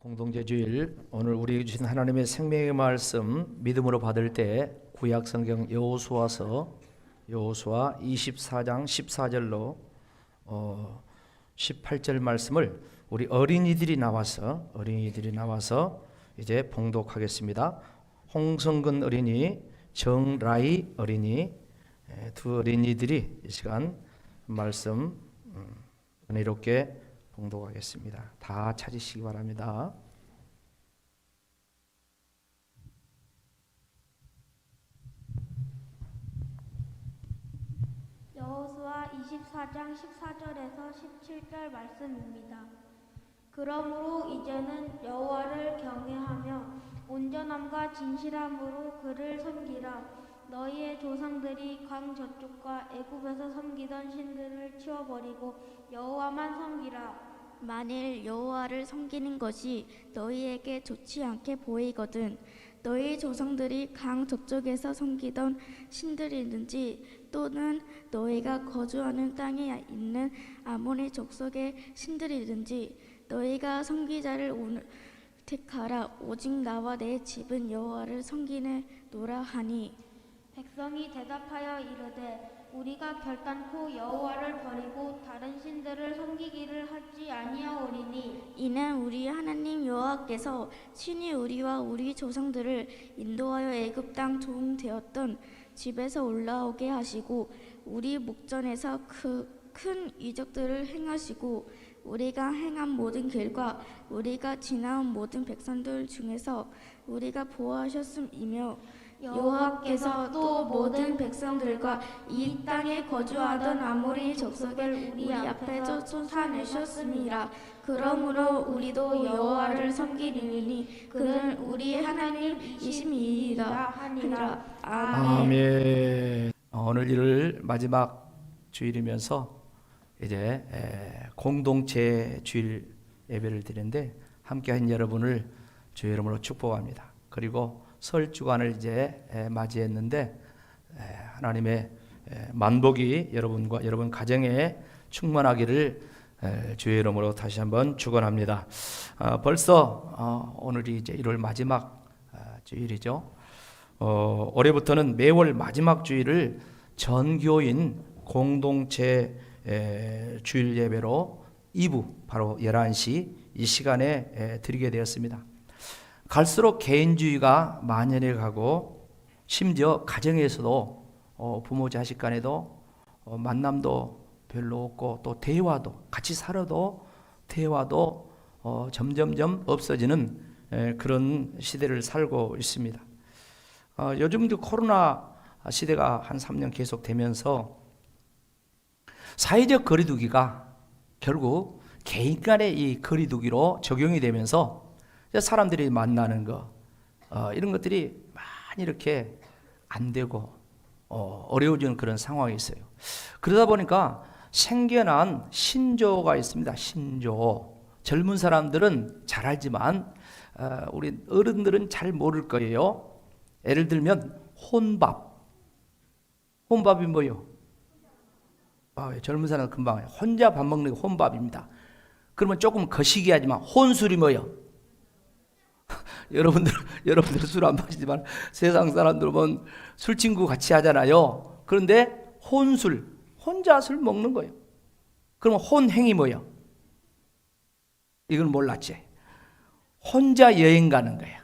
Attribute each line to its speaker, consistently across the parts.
Speaker 1: 공동체 주일, 오늘 우리 주신 하나님의 생명의 말씀 믿음으로 받을 때 구약 성경 여호수아서 여호수아 24장 14절로 18절 말씀을 우리 어린이들이 나와서 이제 봉독하겠습니다. 홍성근 어린이, 정라이 어린이 두 어린이들이 이 시간 말씀 은혜롭게 봉독하겠습니다. 다 찾으시기 바랍니다.
Speaker 2: 여호수아 24장 14절에서 17절 말씀입니다. 그러므로 이제는 여호와를 경외하며 온전함과 진실함으로 그를 섬기라. 너희의 조상들이 강 저쪽과 애굽에서 섬기던 신들을 치워버리고 여호와만 섬기라.
Speaker 3: 만일 여호와를 섬기는 것이 너희에게 좋지 않게 보이거든 너희 조상들이 강 저쪽에서 섬기던 신들이든지 또는 너희가 거주하는 땅에 있는 아모리 족속의 신들이든지 너희가 섬기자를 오늘 택하라. 오직 나와 내 집은 여호와를 섬기노라 하니
Speaker 2: 백성이 대답하여 이르되 우리가 결단코 여호와를 버리고 다른 신들을 섬기기를 하지 아니하오리니
Speaker 3: 이는 우리 하나님 여호와께서 친히 우리와 우리 조상들을 인도하여 애굽 땅 종되었던 집에서 올라오게 하시고 우리 목전에서 큰 이적들을 행하시고 우리가 행한 모든 길과 우리가 지나온 모든 백성들 중에서 우리가 보호하셨음이며 여호와께서 또 모든 백성들과 이 땅에 거주하던 아모리 족속을 우리 앞에서 쫓아내셨음이라. 그러므로 우리도 여호와를 섬기리니 그는 우리의 하나님이심이라 하니라.
Speaker 1: 아멘. 오늘 일을 마지막 주일이면서 이제 공동체 주일 예배를 드리는데 함께한 여러분을 주의 이름으로 축복합니다. 그리고 설 주간을 이제 맞이했는데 하나님의 만복이 여러분과 여러분 가정에 충만하기를 주의 이름으로 다시 한번 축원합니다. 벌써 오늘이 이제 1월 마지막 주일이죠. 올해부터는 매월 마지막 주일을 전교인 공동체 주일 예배로 2부 바로 11시 이 시간에 드리게 되었습니다. 갈수록 개인주의가 만연해 가고 심지어 가정에서도 부모 자식 간에도 만남도 별로 없고 또 대화도 같이 살아도 대화도 점점점 없어지는 그런 시대를 살고 있습니다. 요즘도 코로나 시대가 한 3년 계속 되면서 사회적 거리두기가 결국 개인 간의 이 거리두기로 적용이 되면서 사람들이 만나는 거 이런 것들이 많이 이렇게 안 되고 어려워지는 그런 상황이 있어요. 그러다 보니까 생겨난 신조어가 있습니다. 신조어. 젊은 사람들은 잘 알지만 우리 어른들은 잘 모를 거예요. 예를 들면 혼밥. 혼밥이 뭐요? 젊은 사람은 금방 혼자 밥 먹는 게 혼밥입니다. 그러면 조금 거시기 하지만 혼술이 뭐요? 여러분들 술 안 마시지만 세상 사람들 보면 술 친구 같이 하잖아요. 그런데 혼술, 혼자 술 먹는 거예요. 그러면 혼행이 뭐예요? 이건 몰랐지. 혼자 여행 가는 거야.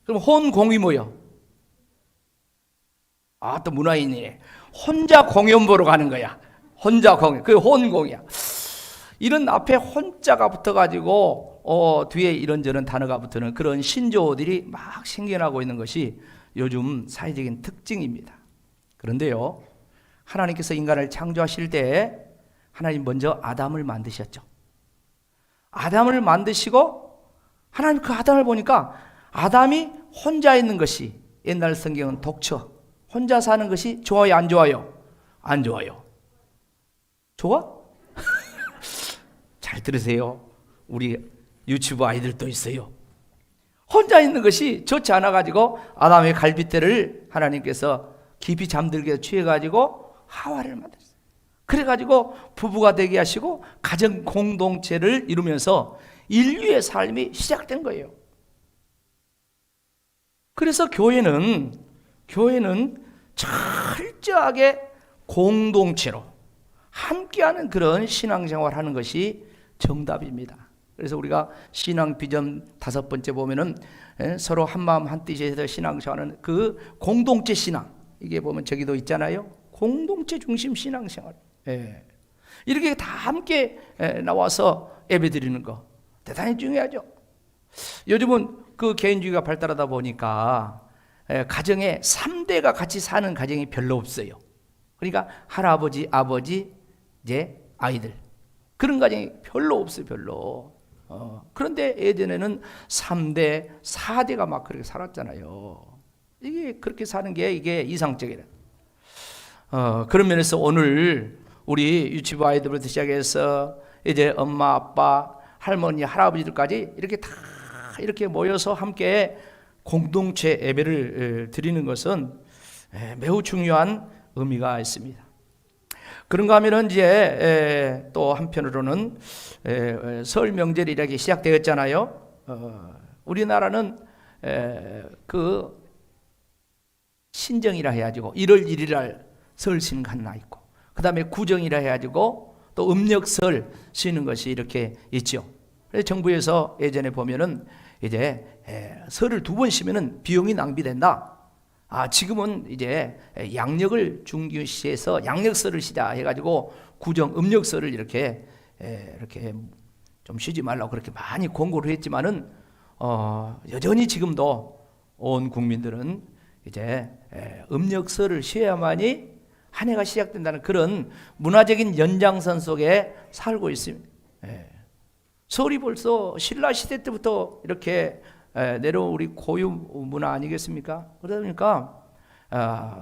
Speaker 1: 그럼 혼공이 뭐예요? 또 문화인이네. 혼자 공연 보러 가는 거야. 혼자 공연, 그게 혼공이야. 이런 앞에 혼자가 붙어가지고 뒤에 이런저런 단어가 붙는 그런 신조어들이 막 생겨나고 있는 것이 요즘 사회적인 특징입니다. 그런데요, 하나님께서 인간을 창조하실 때 하나님 먼저 아담을 만드셨죠. 아담을 만드시고 하나님 그 아담을 보니까 아담이 혼자 있는 것이 옛날 성경은 독처, 혼자 사는 것이 좋아요, 안 좋아요? 안 좋아요. 좋아? 잘 들으세요. 우리 유치부 아이들도 있어요. 혼자 있는 것이 좋지 않아가지고 아담의 갈빗대를 하나님께서 깊이 잠들게 취해가지고 하와를 만들었어요. 그래가지고 부부가 되게 하시고 가정 공동체를 이루면서 인류의 삶이 시작된 거예요. 그래서 교회는 철저하게 공동체로 함께하는 그런 신앙생활을 하는 것이 정답입니다. 그래서 우리가 신앙 비전 5번째 보면은 서로 한마음 한뜻에서 신앙생활하는 그 공동체 신앙, 이게 보면 저기도 있잖아요. 공동체 중심 신앙생활. 이렇게 다 함께 나와서 예배드리는 거 대단히 중요하죠. 요즘은 그 개인주의가 발달하다 보니까 가정에 3대가 같이 사는 가정이 별로 없어요. 그러니까 할아버지, 아버지, 이제 아이들, 그런 가정이 별로 없어요. 별로. 그런데 예전에는 3대, 4대가 막 그렇게 살았잖아요. 이게 그렇게 사는 게 이게 이상적이라. 그런 면에서 오늘 우리 유치부 아이들부터 시작해서 이제 엄마, 아빠, 할머니, 할아버지들까지 이렇게 다 이렇게 모여서 함께 공동체 예배를 드리는 것은 매우 중요한 의미가 있습니다. 그런가 하면은 이제 또 한편으로는 설 명절이 이렇게 시작되었잖아요. 우리나라는 그 신정이라 해가지고 1월 1일 날 설 쉬는 거 하나 있고, 그 다음에 구정이라 해가지고 또 음력설 쉬는 것이 이렇게 있죠. 그래서 정부에서 예전에 보면은 이제 설을 2번 쉬면은 비용이 낭비된다. 지금은 이제 양력을 중요시해서 양력설을 쉬자 해가지고 구정 음력설을 이렇게 좀 쉬지 말라고 그렇게 많이 권고를 했지만은 여전히 지금도 온 국민들은 이제 음력설을 쉬어야만이 한 해가 시작된다는 그런 문화적인 연장선 속에 살고 있습니다. 설이 벌써 신라 시대 때부터 이렇게 내려온 우리 고유 문화 아니겠습니까? 그러다 보니까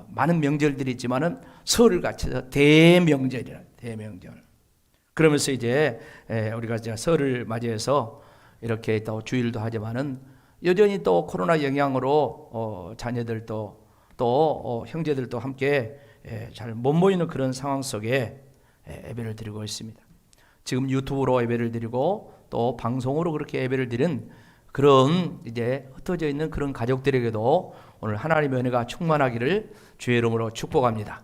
Speaker 1: 많은 명절들이 있지만은 설을 갖춰서 대명절이라, 대명절. 그러면서 이제 우리가 이제 설을 맞이해서 이렇게 또 주일도 하지만은 여전히 또 코로나 영향으로 자녀들도 또 형제들도 함께 잘 못 모이는 그런 상황 속에 예배를 드리고 있습니다. 지금 유튜브로 예배를 드리고 또 방송으로 그렇게 예배를 드린 그런 이제 흩어져 있는 그런 가족들에게도 오늘 하나님의 은혜가 충만하기를 주의 이름으로 축복합니다.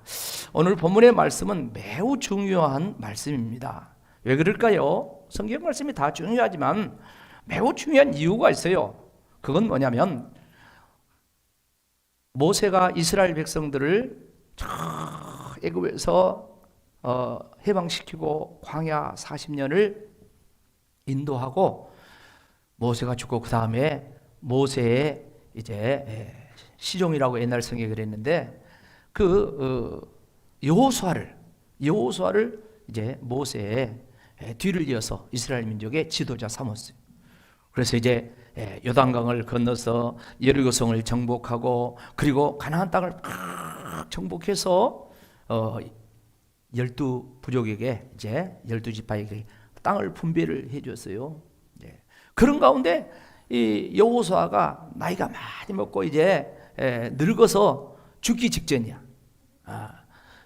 Speaker 1: 오늘 본문의 말씀은 매우 중요한 말씀입니다. 왜 그럴까요? 성경 말씀이 다 중요하지만 매우 중요한 이유가 있어요. 그건 뭐냐면 모세가 이스라엘 백성들을 애굽에서 해방시키고 광야 40년을 인도하고 모세가 죽고 그 다음에 모세의 이제 시종이라고 옛날 성경에 그랬는데 그 여호수아를 이제 모세의 뒤를 이어서 이스라엘 민족의 지도자 삼았어요. 그래서 이제 요단강을 건너서 여리고성을 정복하고 그리고 가나안 땅을 막 정복해서 12부족에게 이제 12지파에게 땅을 분배를 해줬어요. 그런 가운데 이 여호수아가 나이가 많이 먹고 이제 늙어서 죽기 직전이야.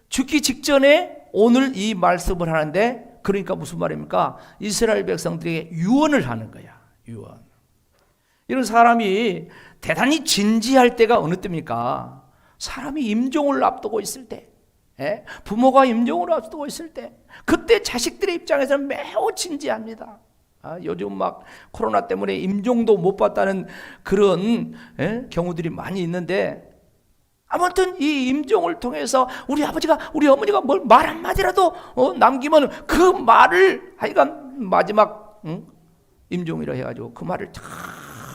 Speaker 1: 죽기 직전에 오늘 이 말씀을 하는데, 그러니까 무슨 말입니까? 이스라엘 백성들에게 유언을 하는 거야. 유언. 이런 사람이 대단히 진지할 때가 어느 때입니까? 사람이 임종을 앞두고 있을 때, 부모가 임종을 앞두고 있을 때, 그때 자식들의 입장에서는 매우 진지합니다. 요즘 막 코로나 때문에 임종도 못 봤다는 그런 경우들이 많이 있는데, 아무튼 이 임종을 통해서 우리 아버지가 우리 어머니가 뭘 말 한마디라도 남기면 그 말을 하여간 마지막 임종이라 해가지고 그 말을 다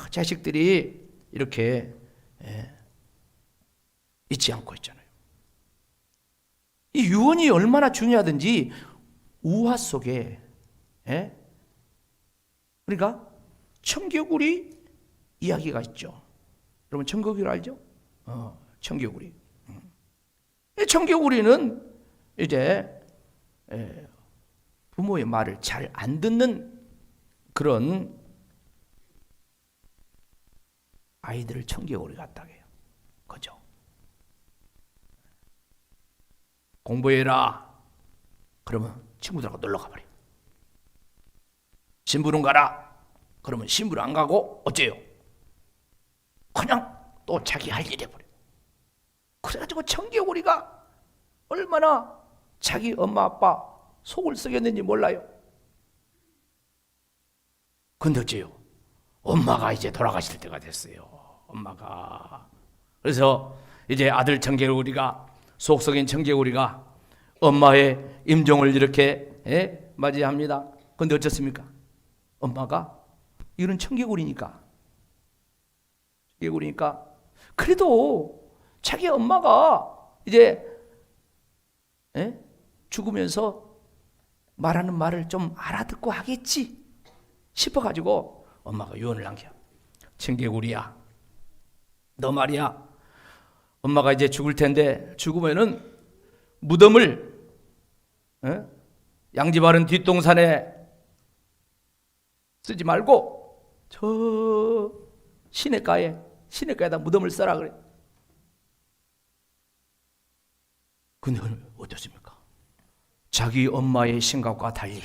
Speaker 1: 자식들이 이렇게 잊지 않고 있잖아요. 이 유언이 얼마나 중요하든지 우화 속에 그러니까 청개구리 이야기가 있죠. 여러분 청개구리 알죠? 청개구리. 청개구리는 이제 부모의 말을 잘 안 듣는 그런 아이들을 청개구리 같다고 해요. 그죠? 공부해라. 그러면 친구들하고 놀러 가버려. 신부는 가라. 그러면 신부는 안 가고 어째요? 그냥 또 자기 할 일 해버려. 그래가지고 청개구리가 얼마나 자기 엄마 아빠 속을 썩였는지 몰라요. 근데 어째요? 엄마가 이제 돌아가실 때가 됐어요. 엄마가. 그래서 이제 아들 청개구리가, 속 썩인 청개구리가 엄마의 임종을 이렇게 맞이합니다. 근데 어쩌습니까? 엄마가 이런 청개구리니까 그래도 자기 엄마가 이제 죽으면서 말하는 말을 좀 알아듣고 하겠지 싶어가지고 엄마가 유언을 남겨. 청개구리야, 너 말이야, 엄마가 이제 죽을 텐데 죽으면은 무덤을 양지 바른 뒷동산에 쓰지 말고 저 시냇가에다 무덤을 써라 그래. 근데 어떻습니까? 자기 엄마의 생각과 달리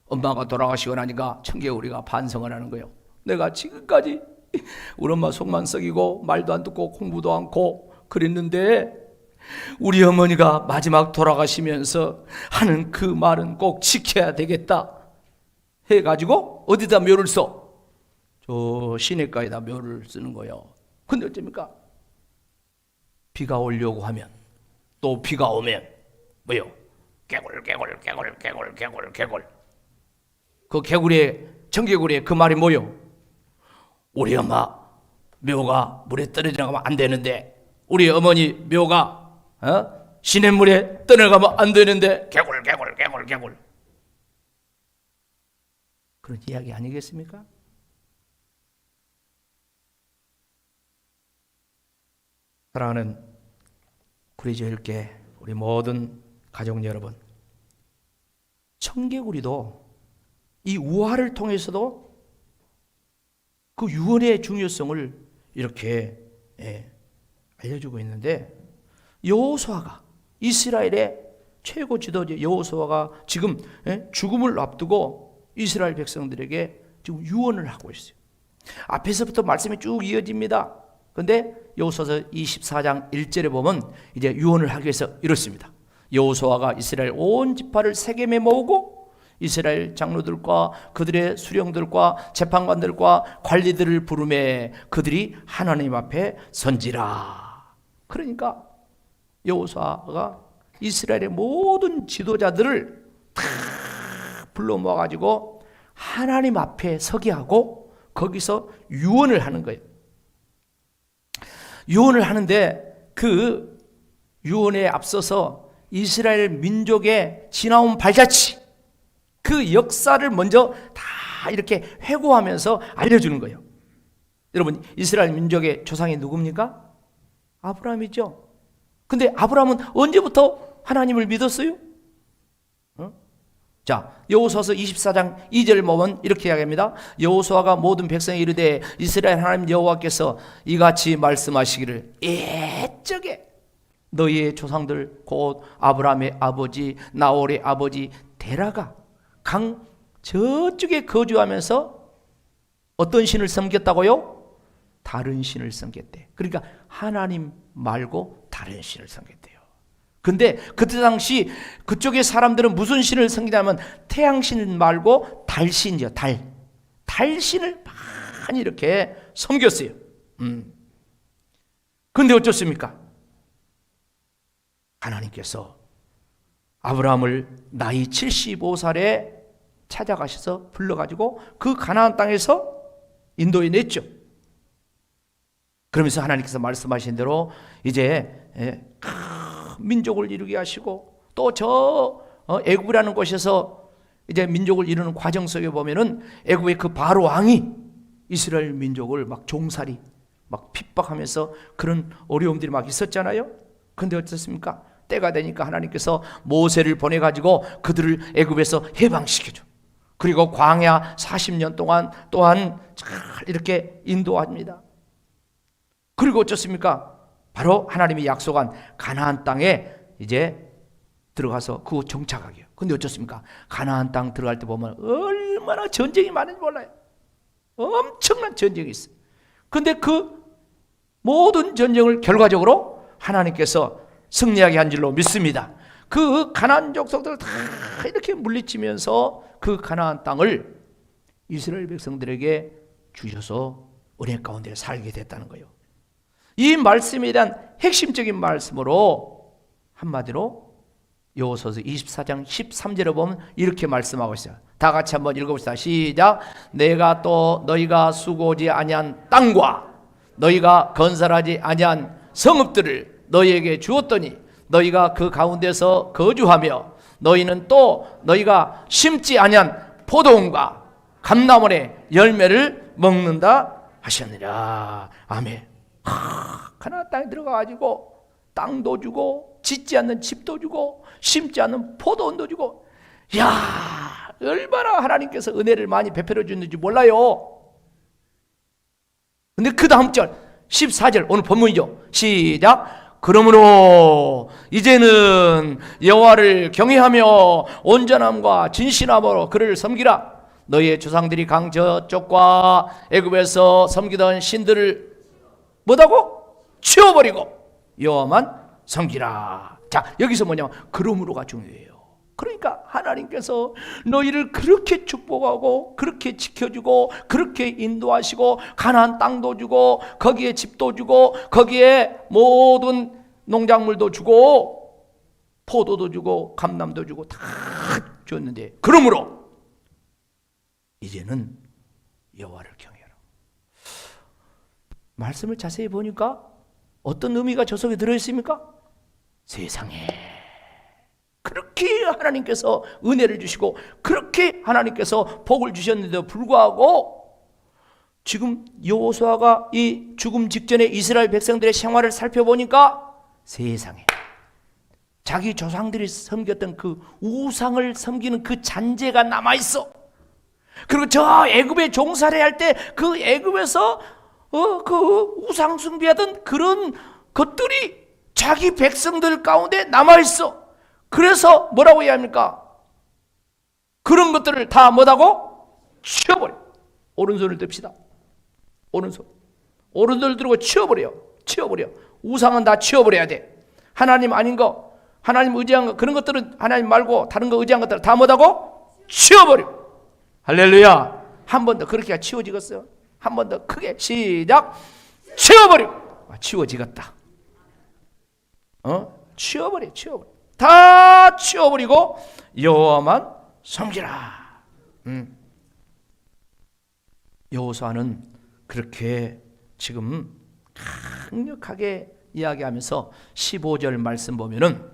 Speaker 1: 엄마가 돌아가시고 나니까 청개구리가 반성을 하는 거예요. 내가 지금까지 우리 엄마 속만 썩이고 말도 안 듣고 공부도 않고 그랬는데 우리 어머니가 마지막 돌아가시면서 하는 그 말은 꼭 지켜야 되겠다 해가지고 어디다 묘를 써? 저 시냇가에다 묘를 쓰는 거예요. 근데 어쩝니까? 비가 오려고 하면, 또 비가 오면 뭐요? 개굴. 그 개구리의, 청개구리의 그 말이 뭐요? 우리 엄마 묘가 물에 떨어지면 안 되는데, 우리 어머니 묘가 시냇물에 떠내가면 안 되는데 개굴. 그런 이야기 아니겠습니까? 사랑하는 구리제일교회 우리 모든 가족 여러분, 청개구리도 이 우화를 통해서도 그 유언의 중요성을 이렇게 알려주고 있는데, 여호수아가, 이스라엘의 최고 지도자 여호수아가 지금 죽음을 앞두고 이스라엘 백성들에게 지금 유언을 하고 있어요. 앞에서부터 말씀이 쭉 이어집니다. 그런데 여호수아서 24장 1절에 보면 이제 유언을 하기 위해서 이렇습니다. 여호수아가 이스라엘 온 지파를 세겜에 모으고 이스라엘 장로들과 그들의 수령들과 재판관들과 관리들을 부르매 그들이 하나님 앞에 선지라. 그러니까 여호수아가 이스라엘의 모든 지도자들을 다 불러 모아가지고 하나님 앞에 서게 하고 거기서 유언을 하는 거예요. 유언을 하는데 그 유언에 앞서서 이스라엘 민족의 지나온 발자취, 그 역사를 먼저 다 이렇게 회고하면서 알려주는 거예요. 여러분, 이스라엘 민족의 조상이 누굽니까? 아브라함이죠. 근데 아브라함은 언제부터 하나님을 믿었어요? 자, 여호수아서 24장 2절 보면 이렇게 이야기합니다. 여호수아가 모든 백성에 이르되 이스라엘 하나님 여호와께서 이같이 말씀하시기를, 옛적에 너희의 조상들 곧 아브라함의 아버지 나홀의 아버지 데라가 강 저쪽에 거주하면서 어떤 신을 섬겼다고요? 다른 신을 섬겼대. 그러니까 하나님 말고 다른 신을 섬겼대요. 근데 그때 당시 그쪽의 사람들은 무슨 신을 섬기냐면 태양신 말고 달신이요. 달신을 많이 이렇게 섬겼어요. 근데 어쩌습니까? 하나님께서 아브라함을 나이 75살에 찾아가셔서 불러가지고 그 가나안 땅에서 인도해 냈죠. 그러면서 하나님께서 말씀하신 대로 이제 민족을 이루게 하시고, 또 저 애굽이라는 곳에서 이제 민족을 이루는 과정 속에 보면은 애굽의 그 바로 왕이 이스라엘 민족을 막 종살이 막 핍박하면서 그런 어려움들이 막 있었잖아요. 근데 어떻습니까? 때가 되니까 하나님께서 모세를 보내가지고 그들을 애굽에서 해방시켜줘. 그리고 광야 40년 동안 또한 잘 이렇게 인도합니다. 그리고 어쩌습니까? 바로 하나님이 약속한 가나안 땅에 이제 들어가서 그거 정착하게요. 근데 어쩌습니까? 가나안 땅 들어갈 때 보면 얼마나 전쟁이 많은지 몰라요. 엄청난 전쟁이 있어요. 근데 그 모든 전쟁을 결과적으로 하나님께서 승리하게 한 줄로 믿습니다. 그 가나안 족속들을 다 이렇게 물리치면서 그 가나안 땅을 이스라엘 백성들에게 주셔서 은혜 가운데 살게 됐다는 거예요. 이 말씀에 대한 핵심적인 말씀으로 한마디로 여호수아서 24장 13절에 보면 이렇게 말씀하고 있어요. 다 같이 한번 읽어봅시다. 시작. 내가 또 너희가 수고하지 아니한 땅과 너희가 건설하지 아니한 성읍들을 너희에게 주었더니 너희가 그 가운데서 거주하며 너희는 또 너희가 심지 아니한 포도원과 감람원의 열매를 먹는다 하셨느니라. 아멘. 가나안 땅에 들어가가지고 땅도 주고 짓지 않는 집도 주고 심지 않는 포도원도 주고, 야, 얼마나 하나님께서 은혜를 많이 베풀어 주는지 몰라요. 근데 그 다음 절 14절 오늘 본문이죠. 시작. 그러므로 이제는 여호와를 경외하며 온전함과 진실함으로 그를 섬기라. 너희의 조상들이 강 저쪽과 애굽에서 섬기던 신들을 뭐다고? 치워버리고 여호와만 섬기라. 자, 여기서 뭐냐면 그러므로가 중요해요. 그러니까 하나님께서 너희를 그렇게 축복하고 그렇게 지켜주고 그렇게 인도하시고 가나안 땅도 주고 거기에 집도 주고 거기에 모든 농작물도 주고 포도도 주고 감람도 주고 다 줬는데, 그러므로 이제는 여호와를 경외하라. 말씀을 자세히 보니까 어떤 의미가 저 속에 들어있습니까? 세상에 그렇게 하나님께서 은혜를 주시고 그렇게 하나님께서 복을 주셨는데도 불구하고 지금 여호수아가 이 죽음 직전에 이스라엘 백성들의 생활을 살펴보니까 세상에 자기 조상들이 섬겼던 그 우상을 섬기는 그 잔재가 남아있어. 그리고 저 애굽에 종살이 할 때 그 애굽에서 그 우상 숭배하던 그런 것들이 자기 백성들 가운데 남아있어. 그래서 뭐라고 해야 합니까? 그런 것들을 다 뭐다고? 치워버려. 오른손을 듭시다. 오른손을 들고 치워버려. 우상은 다 치워버려야 돼. 하나님 아닌 거, 하나님 의지한 거, 그런 것들은 하나님 말고 다른 거 의지한 것들은 다 뭐다고? 치워버려. 할렐루야. 한 번 더 그렇게 치워지겠어요? 한 번 더 크게 시작. 치워버려. 치워지겠다. 치워버려. 다 치워버리고 여호와만 섬기라. 여호수아는 그렇게 지금 강력하게 이야기하면서 15절 말씀 보면은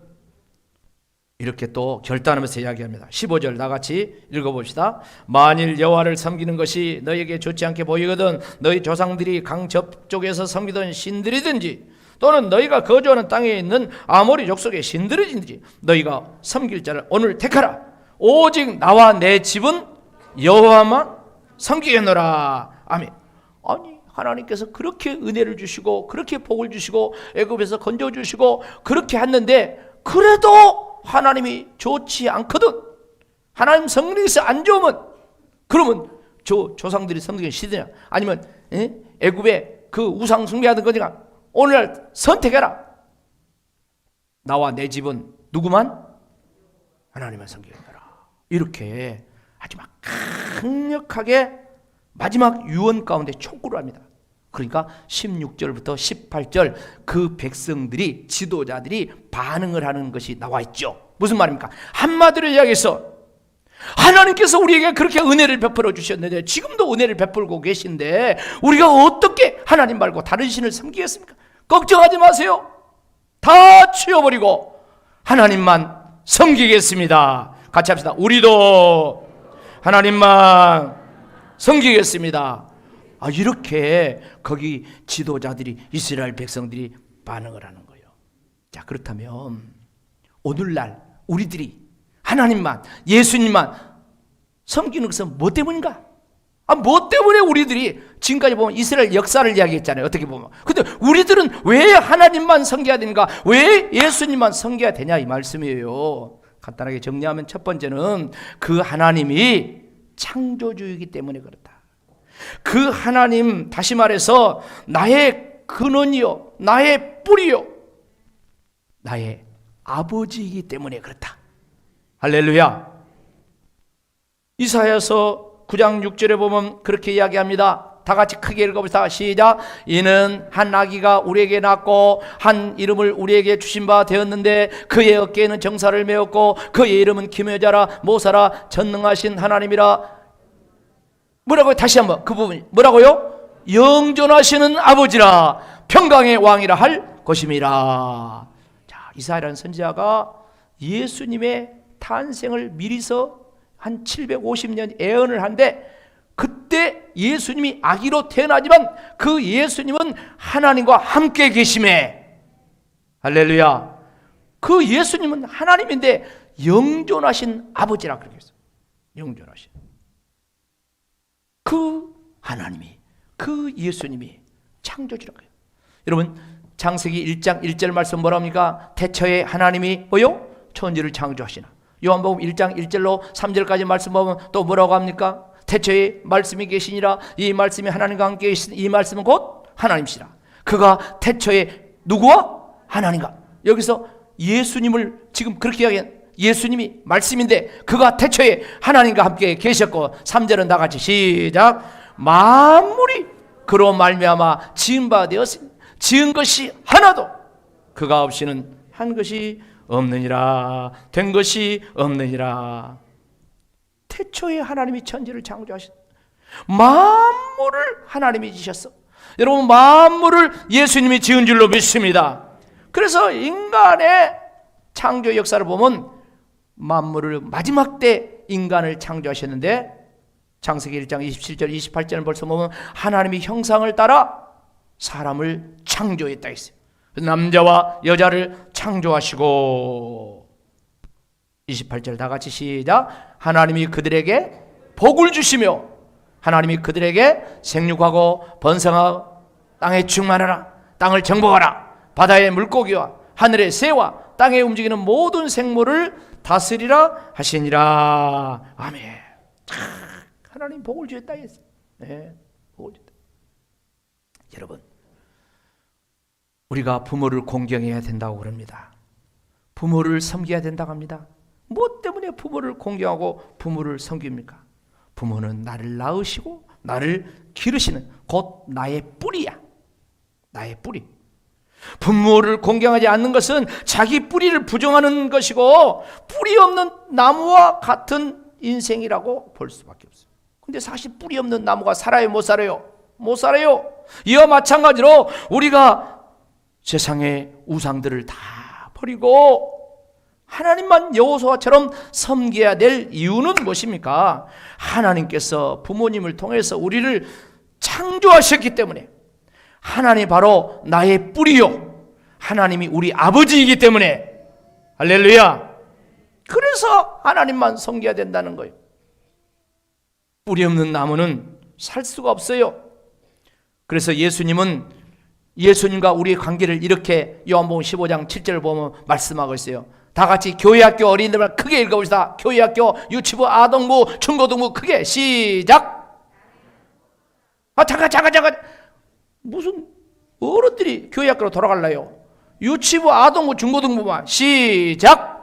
Speaker 1: 이렇게 또 결단하면서 이야기합니다. 15절 나같이 읽어봅시다. 만일 여호와를 섬기는 것이 너에게 좋지 않게 보이거든 너희 조상들이 강 저쪽에서 섬기던 신들이든지 또는 너희가 거주하는 땅에 있는 아모리 족속의 신들이든지 너희가 섬길 자를 오늘 택하라. 오직 나와 내 집은 여호와만 섬기겠노라. 아멘. 아니, 하나님께서 그렇게 은혜를 주시고 그렇게 복을 주시고 애굽에서 건져주시고 그렇게 했는데 그래도 하나님이 좋지 않거든. 하나님 성령께서 안 좋으면 그러면 저 조상들이 섬기는 시대냐 아니면 애굽에 그 우상 숭배하던 거냐, 오늘 선택해라. 나와 내 집은 누구만? 하나님만 섬기겠노라. 이렇게 아주 막 강력하게 마지막 유언 가운데 촉구를 합니다. 그러니까 16절부터 18절 그 백성들이, 지도자들이 반응을 하는 것이 나와 있죠. 무슨 말입니까? 한마디로 이야기해서 하나님께서 우리에게 그렇게 은혜를 베풀어 주셨는데 지금도 은혜를 베풀고 계신데 우리가 어떻게 하나님 말고 다른 신을 섬기겠습니까? 걱정하지 마세요. 다 치워버리고 하나님만 섬기겠습니다. 같이 합시다. 우리도 하나님만 섬기겠습니다. 이렇게 거기 지도자들이, 이스라엘 백성들이 반응을 하는 거예요. 자, 그렇다면 오늘날 우리들이 하나님만, 예수님만 섬기는 것은 뭐 때문인가? 뭐 때문에 우리들이 지금까지 보면 이스라엘 역사를 이야기했잖아요. 어떻게 보면. 근데 우리들은 왜 하나님만 섬겨야 되는가? 왜 예수님만 섬겨야 되냐 이 말씀이에요. 간단하게 정리하면 첫 번째는 그 하나님이 창조주이기 때문에 그렇다. 그 하나님, 다시 말해서 나의 근원이요, 나의 뿌리요, 나의 아버지이기 때문에 그렇다. 할렐루야. 이사야서 9장 6절에 보면 그렇게 이야기합니다. 다 같이 크게 읽어봅시다. 시작. 이는 한 아기가 우리에게 낳고 한 이름을 우리에게 주신 바 되었는데 그의 어깨에는 정사를 메었고 그의 이름은 기묘자라 모사라 전능하신 하나님이라. 뭐라고요? 다시 한번 그 부분 뭐라고요? 영존하시는 아버지라 평강의 왕이라 할 것임이라. 자, 이사야라는 선지자가 예수님의 탄생을 미리서 한 750년 예언을 한데, 그때 예수님이 아기로 태어나지만 그 예수님은 하나님과 함께 계심에, 할렐루야, 그 예수님은 하나님인데 영존하신 아버지라 그렇게 했어요. 영존하신 그 하나님이, 그 예수님이 창조주라고 해요. 여러분 창세기 1장 1절 말씀 뭐라 합니까? 태초에 하나님이 뭐요? 천지를 창조하시나. 요한복음 1장 1절로 3절까지 말씀 보면 또 뭐라고 합니까? 태초에 말씀이 계시니라. 이 말씀이 하나님과 함께 계신 이 말씀은 곧 하나님이시라. 그가 태초에 누구와? 하나님과. 여기서 예수님을 지금 그렇게 이야기한 예수님이 말씀인데 그가 태초에 하나님과 함께 계셨고, 3절은 다 같이 시작. 만물이 그로 말미암아 지은 바 되었으니 지은 것이 하나도 그가 없이는 한 것이 없느니라. 된 것이 없느니라. 태초에 하나님이 천지를 창조하셨. 만물을 하나님이 지셨어. 여러분 만물을 예수님이 지은 줄로 믿습니다. 그래서 인간의 창조 역사를 보면 만물을 마지막 때 인간을 창조하셨는데, 창세기 1장 27절 28절을 벌써 보면 하나님이 형상을 따라 사람을 창조했다 했어요. 남자와 여자를 창조하시고, 28절 다 같이 시작. 하나님이 그들에게 복을 주시며 하나님이 그들에게 생육하고 번성하고 땅에 충만하라, 땅을 정복하라, 바다의 물고기와 하늘의 새와 땅에 움직이는 모든 생물을 다스리라 하시니라. 아멘. 하나님 복을 주셨다 했어요. 네, 복을 주셨다. 여러분 우리가 부모를 공경해야 된다고 그럽니다. 부모를 섬겨야 된다고 합니다. 무엇 때문에 부모를 공경하고 부모를 섬깁니까? 부모는 나를 낳으시고 나를 기르시는 곧 나의 뿌리야. 나의 뿌리. 부모를 공경하지 않는 것은 자기 뿌리를 부정하는 것이고 뿌리 없는 나무와 같은 인생이라고 볼 수밖에 없어요. 근데 사실 뿌리 없는 나무가 살아요? 못 살아요? 못 살아요. 이와 마찬가지로 우리가 세상의 우상들을 다 버리고 하나님만 여호수아처럼 섬겨야 될 이유는 무엇입니까? 하나님께서 부모님을 통해서 우리를 창조하셨기 때문에, 하나님 바로 나의 뿌리요, 하나님이 우리 아버지이기 때문에, 할렐루야. 그래서 하나님만 섬겨야 된다는 거예요. 뿌리 없는 나무는 살 수가 없어요. 그래서 예수님과 우리의 관계를 이렇게 요한복음 15장 7절을 보면 말씀하고 있어요. 다 같이 교회학교 어린이들만 크게 읽어봅시다. 교회학교, 유치부, 아동부, 중고등부 크게 시작. 잠깐. 무슨 어른들이 교회학교로 돌아갈래요? 유치부, 아동부, 중고등부만 시작.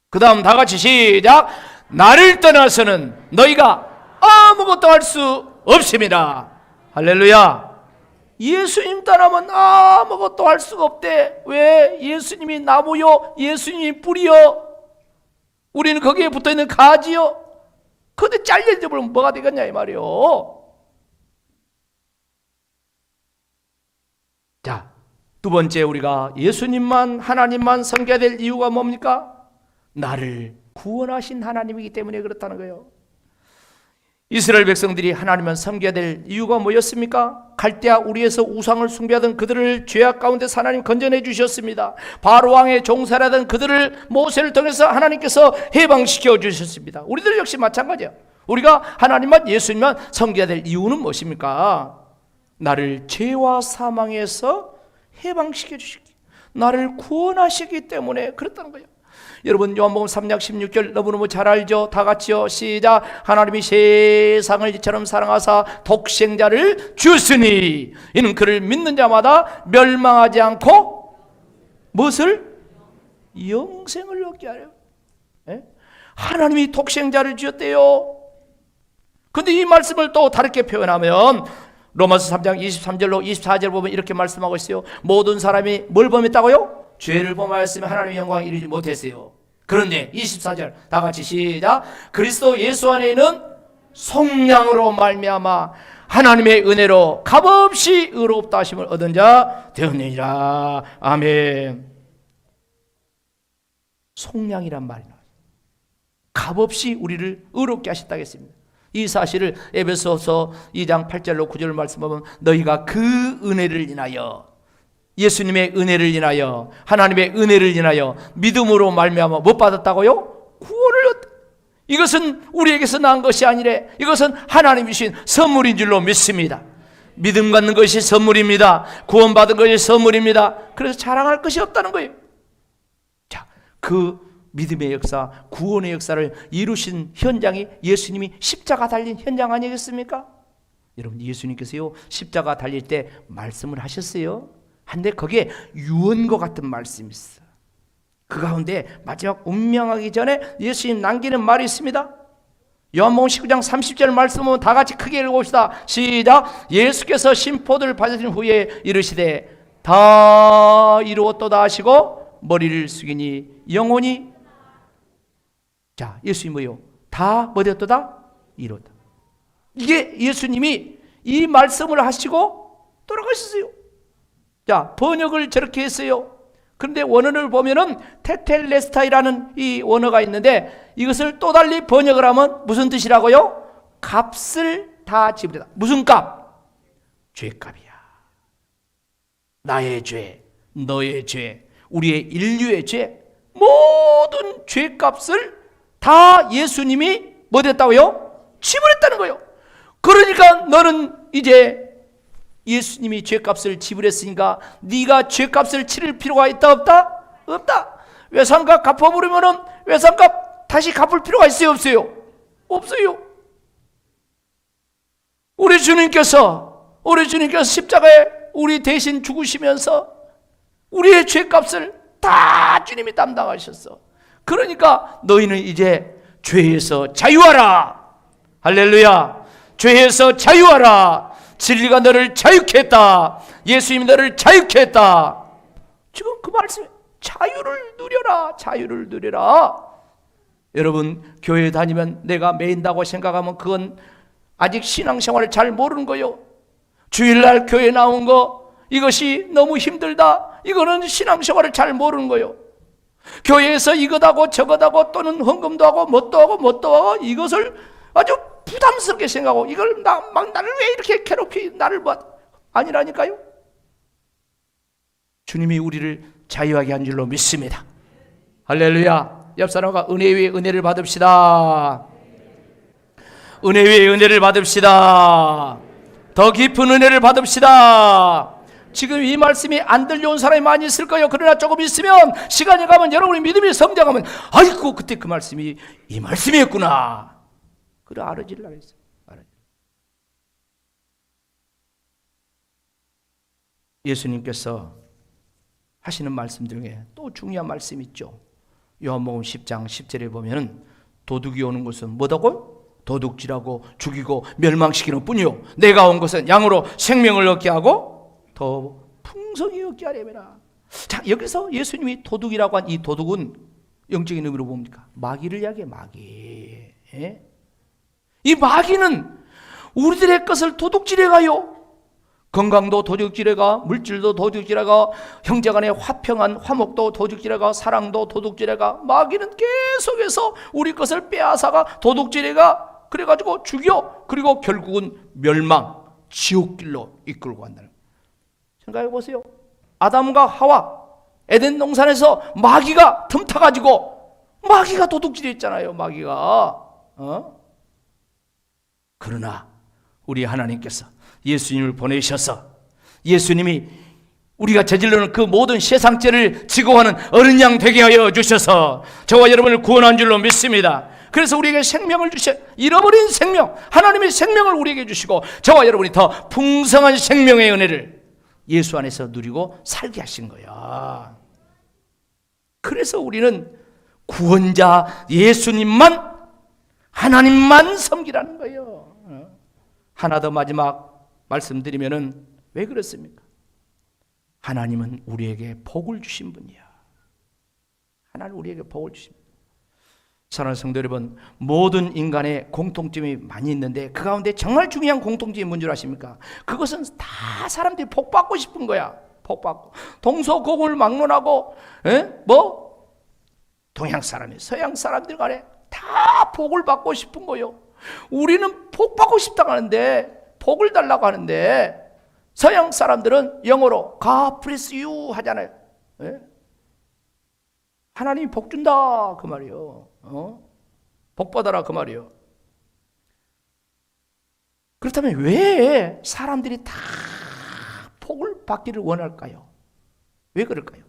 Speaker 1: 그 다음 다 같이 시작. 나를 떠나서는 너희가 아무것도 할 수 없습니다. 할렐루야. 예수님 떠나면 아무것도 할 수가 없대. 왜? 예수님이 나무요, 예수님이 뿌리요, 우리는 거기에 붙어있는 가지요. 그런데 잘려져 버리면 뭐가 되겠냐 이 말이요. 자, 두 번째 우리가 예수님만, 하나님만 섬겨야 될 이유가 뭡니까? 나를 구원하신 하나님이기 때문에 그렇다는 거예요. 이스라엘 백성들이 하나님을 섬겨야 될 이유가 뭐였습니까? 갈대아 우리에서 우상을 숭배하던 그들을 죄악 가운데서 하나님 건져내 주셨습니다. 바로 왕의 종살하던 그들을 모세를 통해서 하나님께서 해방시켜 주셨습니다. 우리들 역시 마찬가지야. 우리가 하나님만 예수님만 섬겨야 될 이유는 무엇입니까? 나를 죄와 사망에서 해방시켜 주시기, 나를 구원하시기 때문에 그렇다는 거예요. 여러분 요한복음 3장 16절 너무너무 잘 알죠? 다 같이요. 시작. 하나님이 세상을 이처럼 사랑하사 독생자를 주셨으니 이는 그를 믿는 자마다 멸망하지 않고 무엇을? 영생을 얻게 하려. 예? 하나님이 독생자를 주셨대요. 근데 이 말씀을 또 다르게 표현하면 로마서 3장 23절로 24절 보면 이렇게 말씀하고 있어요. 모든 사람이 뭘 범했다고요? 죄를 범하였으면 하나님의 영광을 이루지 못했어요. 그런데 24절 다 같이 시작. 그리스도 예수 안에 있는 속량으로 말미암아 하나님의 은혜로 값없이 의롭다 하심을 얻은 자 되었느니라. 아멘. 속량이란 말이 나와요. 값없이 우리를 의롭게 하셨다고 했습니다. 이 사실을 에베소서 2장 8절로 9절 말씀하면 너희가 그 은혜를 인하여, 예수님의 은혜를 인하여, 하나님의 은혜를 인하여 믿음으로 말미암아 못 받았다고요? 구원을 얻. 이것은 우리에게서 난 것이 아니래. 이것은 하나님이 주신 선물인 줄로 믿습니다. 믿음 갖는 것이 선물입니다. 구원받은 것이 선물입니다. 그래서 자랑할 것이 없다는 거예요. 자, 그 믿음의 역사, 구원의 역사를 이루신 현장이 예수님이 십자가 달린 현장 아니겠습니까? 여러분 예수님께서요 십자가 달릴 때 말씀을 하셨어요. 한데 거기에 유언과 같은 말씀이 있어. 그 가운데 마지막 운명하기 전에 예수님 남기는 말이 있습니다. 요한복음 19장 30절 말씀은 다 같이 크게 읽어봅시다. 시작. 예수께서 신포도를 받으신 후에 이르시되 다 이루었도다 하시고 머리를 숙이니 영혼이, 자 예수님 뭐요? 다 뭐 되었도다? 이루었다. 이게 예수님이 이 말씀을 하시고 돌아가셨어요. 자 번역을 저렇게 했어요. 그런데 원어를 보면은 테텔레스타이라는 이 원어가 있는데 이것을 또 달리 번역을 하면 무슨 뜻이라고요? 값을 다 지불했다. 무슨 값? 죄값이야. 나의 죄, 너의 죄, 우리의 인류의 죄, 모든 죄값을 다 예수님이 뭐 됐다고요? 지불했다는 거예요. 그러니까 너는 이제 예수님이 죄값을 지불했으니까 네가 죄값을 치를 필요가 있다 없다? 없다. 외상값 갚아버리면은 외상값 다시 갚을 필요가 있어요 없어요? 없어요. 우리 주님께서 십자가에 우리 대신 죽으시면서 우리의 죄값을 다 주님이 담당하셨어. 그러니까 너희는 이제 죄에서 자유하라. 할렐루야. 죄에서 자유하라. 진리가 너를 자유케 했다. 예수님이 너를 자유케 했다. 지금 그 말씀에 자유를 누려라. 자유를 누려라. 여러분 교회 다니면 내가 매인다고 생각하면 그건 아직 신앙생활을 잘 모르는 거요. 주일날 교회 나온 거 이것이 너무 힘들다. 이거는 신앙생활을 잘 모르는 거요. 교회에서 이것하고 저것하고 또는 헌금도 하고 뭣도 하고 이것을 아주 부담스럽게 생각하고 이걸 나를 왜 이렇게 괴롭히 나를 아니라니까요. 주님이 우리를 자유하게 한 줄로 믿습니다. 할렐루야. 옆 사람과 은혜 위에 은혜를 받읍시다. 은혜 위에 은혜를 받읍시다. 더 깊은 은혜를 받읍시다. 지금 이 말씀이 안 들려온 사람이 많이 있을 거예요. 그러나 조금 있으면 시간이 가면 여러분이 믿음이 성장하면 아이고 그때 그 말씀이 이 말씀이었구나. 그래 알아질라 했어요. 예수님께서 하시는 말씀 중에 또 중요한 말씀이 있죠. 요한복음 10장 10절에 보면은 도둑이 오는 것은 뭐다고? 도둑질하고 죽이고 멸망시키는 뿐이요 내가 온 것은 양으로 생명을 얻게 하고 더 풍성히 얻게 하려면. 자 여기서 예수님이 도둑이라고 한 이 도둑은 영적인 의미로 뭡니까? 마귀를 이야기해. 마귀. 예? 이 마귀는 우리들의 것을 도둑질해 가요. 건강도 도둑질해 가, 물질도 도둑질해 가, 형제간의 화평한 화목도 도둑질해 가, 사랑도 도둑질해 가. 마귀는 계속해서 우리 것을 빼앗아가 도둑질해 가. 그래가지고 죽여. 그리고 결국은 멸망, 지옥길로 이끌고 간다는 거예요. 생각해 보세요. 아담과 하와 에덴 동산에서 마귀가 틈타가지고 마귀가 도둑질했잖아요. 마귀가. 그러나 우리 하나님께서 예수님을 보내셔서 예수님이 우리가 저질러는 그 모든 세상죄를 지고하는 어린 양 되게 하여 주셔서 저와 여러분을 구원한 줄로 믿습니다. 그래서 우리에게 생명을 주셔, 잃어버린 생명, 하나님의 생명을 우리에게 주시고 저와 여러분이 더 풍성한 생명의 은혜를 예수 안에서 누리고 살게 하신 거야. 그래서 우리는 구원자 예수님만, 하나님만 섬기라는 거예요. 하나 더 마지막 말씀드리면은 왜 그렇습니까? 하나님은 우리에게 복을 주신 분이야. 하나님 우리에게 복을 주신 분. 사랑하는 성도 여러분, 모든 인간의 공통점이 많이 있는데 그 가운데 정말 중요한 공통점이 뭔 줄 아십니까? 그것은 다 사람들이 복 받고 싶은 거야. 복 받고 동서고금을 막론하고 동양 사람이 서양 사람들 간에 다 복을 받고 싶은 거요. 우리는 복 받고 싶다고 하는데, 복을 달라고 하는데 서양 사람들은 영어로 God bless you 하잖아요. 하나님이 복 준다 그 말이요. 복 받아라 그 말이요. 그렇다면 왜 사람들이 다 복을 받기를 원할까요? 왜 그럴까요?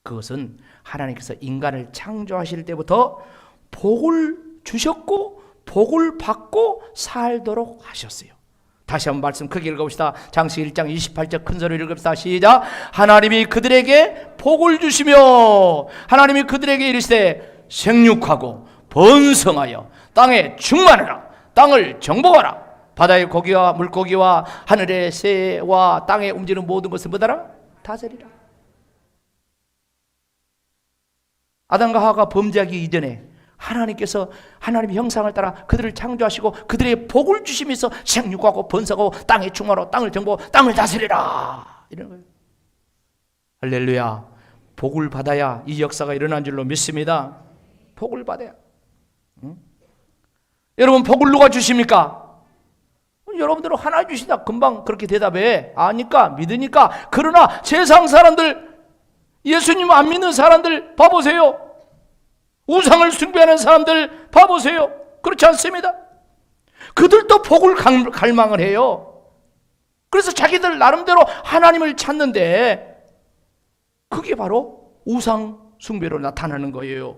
Speaker 1: 그것은 하나님께서 인간을 창조하실 때부터 복을 주셨고 복을 받고 살도록 하셨어요. 다시 한번 말씀 크게 읽어봅시다. 창세기 1장 28절 큰 소리로 읽읍시다. 시작. 하나님이 그들에게 복을 주시며 하나님이 그들에게 이르시되 생육하고 번성하여 땅에 충만하라. 땅을 정복하라. 바다의 고기와 물고기와 하늘의 새와 땅에 움직이는 모든 것을 뭐다라? 다스리라. 아담과 하와가 범죄하기 이전에 하나님께서 하나님의 형상을 따라 그들을 창조하시고 그들에게 복을 주시면서 생육하고 번성하고 땅에 충만하고 땅을 정복하고 땅을 다스리라 이런 거예요. 할렐루야. 복을 받아야 이 역사가 일어난 줄로 믿습니다. 복을 받아야. 여러분 복을 누가 주십니까? 여러분들은 하나 주시다 금방 그렇게 대답해. 아니까 믿으니까. 그러나 세상 사람들, 예수님 안 믿는 사람들 봐보세요. 우상을 숭배하는 사람들 봐보세요. 그렇지 않습니다. 그들도 복을 갈망을 해요. 그래서 자기들 나름대로 하나님을 찾는데 그게 바로 우상 숭배로 나타나는 거예요.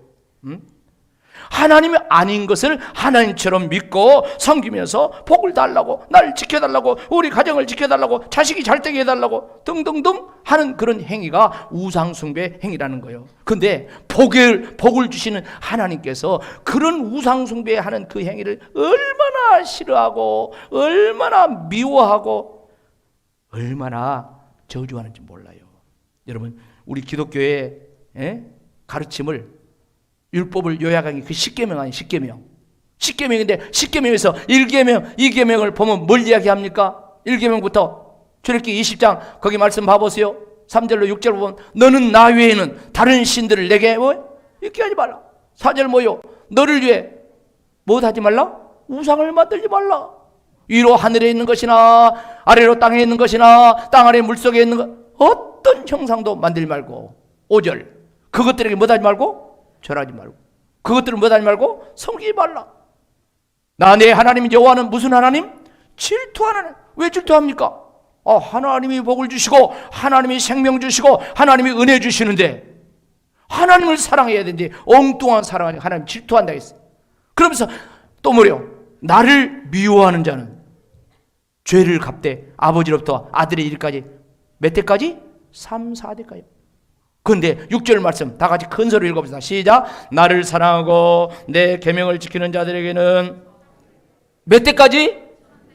Speaker 1: 하나님이 아닌 것을 하나님처럼 믿고 섬기면서 복을 달라고, 날 지켜달라고, 우리 가정을 지켜달라고, 자식이 잘 되게 해달라고 등등등 하는 그런 행위가 우상 숭배 행위라는 거예요. 근데 복을 주시는 하나님께서 그런 우상 숭배하는 그 행위를 얼마나 싫어하고 얼마나 미워하고 얼마나 저주하는지 몰라요. 여러분, 우리 기독교의 가르침을, 율법을 요약한 게 그 10계명 아니에요. 10계명. 10계명인데 10계명에서 1계명, 2계명을 보면 뭘 이야기합니까? 1계명부터 출애굽기 20장 거기 말씀 봐보세요. 3절로 6절 보면 너는 나 외에는 다른 신들을 내게 있게 하지 말라. 4절 뭐요? 너를 위해 뭐 하지 말라? 우상을 만들지 말라. 위로 하늘에 있는 것이나 아래로 땅에 있는 것이나 땅 아래 물속에 있는 것 어떤 형상도 만들지 말고. 5절 그것들에게 뭐 하지 말고? 절하지 말고. 그것들을 뭐 하지 말고? 섬기지 말라. 나 내 하나님 여호와는 무슨 하나님? 질투하는. 왜 질투합니까? 하나님이 복을 주시고 하나님이 생명 주시고 하나님이 은혜 주시는데 하나님을 사랑해야 되는데 엉뚱한 사랑하니 하나님 질투한다 했어요. 그러면서 또 뭐래요? 나를 미워하는 자는 죄를 갚되 아버지로부터 아들의 일까지 몇 대까지? 3, 4대까지. 그런데 6절 말씀 다 같이 큰 소리로 읽어봅시다. 시작. 나를 사랑하고 내 계명을 지키는 자들에게는 몇 대까지?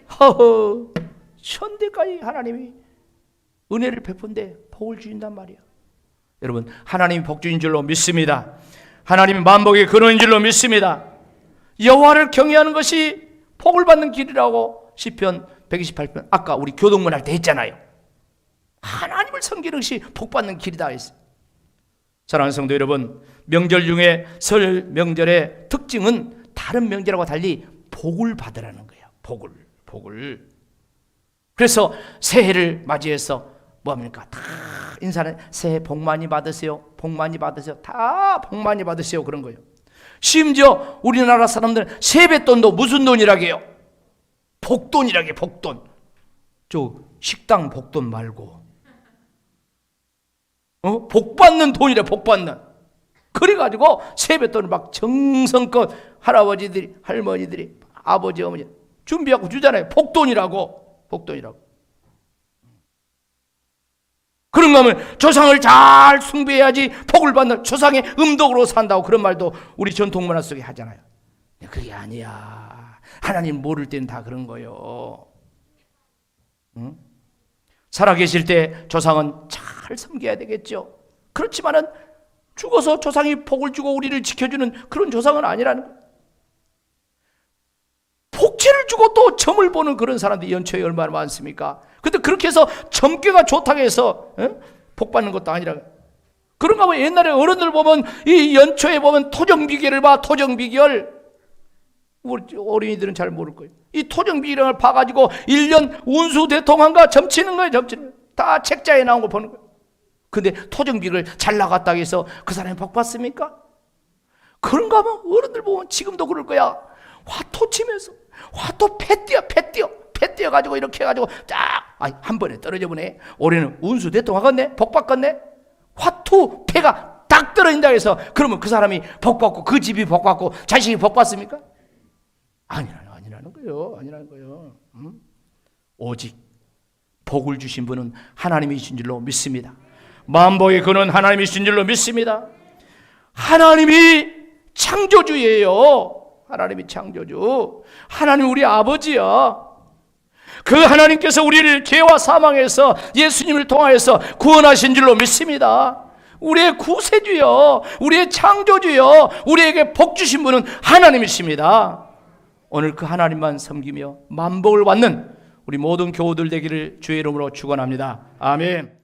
Speaker 1: 1000대까지 하나님이 은혜를 베푼데 복을 주신단 말이야. 여러분, 하나님이 복 주신 줄로 믿습니다. 하나님이 만복의 근원인 줄로 믿습니다. 여호와를 경외하는 것이 복을 받는 길이라고 시편 128편 아까 우리 교동문 할 때 했잖아요. 하나님을 섬기는 것이 복 받는 길이다 했어요. 사랑하는 성도 여러분, 명절 중에 설 명절의 특징은 다른 명절하고 달리 복을 받으라는 거예요. 복을. 그래서 새해를 맞이해서 뭐합니까? 다 인사는 새해 복 많이 받으세요. 복 많이 받으세요. 다 복 많이 받으세요. 그런 거예요. 심지어 우리나라 사람들은 세뱃돈도 무슨 돈이라게요? 복돈이라게, 복돈. 저 식당 복돈 말고 복 받는 돈이래, 복 받는. 그래가지고 세뱃돈을 막 정성껏 할아버지들이, 할머니들이, 아버지, 어머니 준비하고 주잖아요. 복돈이라고. 그런가 하면 조상을 잘 숭배해야지 복을 받는, 조상의 음덕으로 산다고 그런 말도 우리 전통 문화 속에 하잖아요. 그게 아니야. 하나님 모를 때는 다 그런 거예요. 응? 살아계실 때 조상은 잘 섬겨야 되겠죠. 그렇지만은 죽어서 조상이 복을 주고 우리를 지켜주는 그런 조상은 아니라는 거예요. 복채를 주고 또 점을 보는 그런 사람들이 연초에 얼마나 많습니까? 근데 그렇게 해서 점괘가 좋다고 해서 복 받는 것도 아니라. 그런가 하면 옛날에 어른들 보면 이 연초에 보면 토정비결을 봐. 토정비결. 우리 어린이들은 잘 모를 거예요. 이 토정비결을 봐가지고 1년 운수대통한가 점치는 거예요. 점치는. 다 책자에 나온 거 보는 거예요. 근데 토정비결을 잘 나갔다고 해서 그 사람이 복 받습니까? 그런가 하면 어른들 보면 지금도 그럴 거야. 화토 치면서 화토 패 띄어가지고 이렇게 해가지고 한 번에 떨어져 보네. 올해는 운수 대통하겠네. 복 받겠네. 화투 패가 딱 떨어진다 해서 그러면 그 사람이 복 받고 그 집이 복 받고 자식이 복 받습니까? 아니라는 거예요. 오직 복을 주신 분은 하나님이신 줄로 믿습니다. 만복의 근원 하나님이신 줄로 믿습니다. 하나님이 창조주예요. 하나님이 창조주. 하나님 우리 아버지야. 그 하나님께서 우리를 죄와 사망에서 예수님을 통하여서 구원하신 줄로 믿습니다. 우리의 구세주여, 우리의 창조주여, 우리에게 복 주신 분은 하나님이십니다. 오늘 그 하나님만 섬기며 만복을 받는 우리 모든 교우들 되기를 주의 이름으로 축원합니다. 아멘.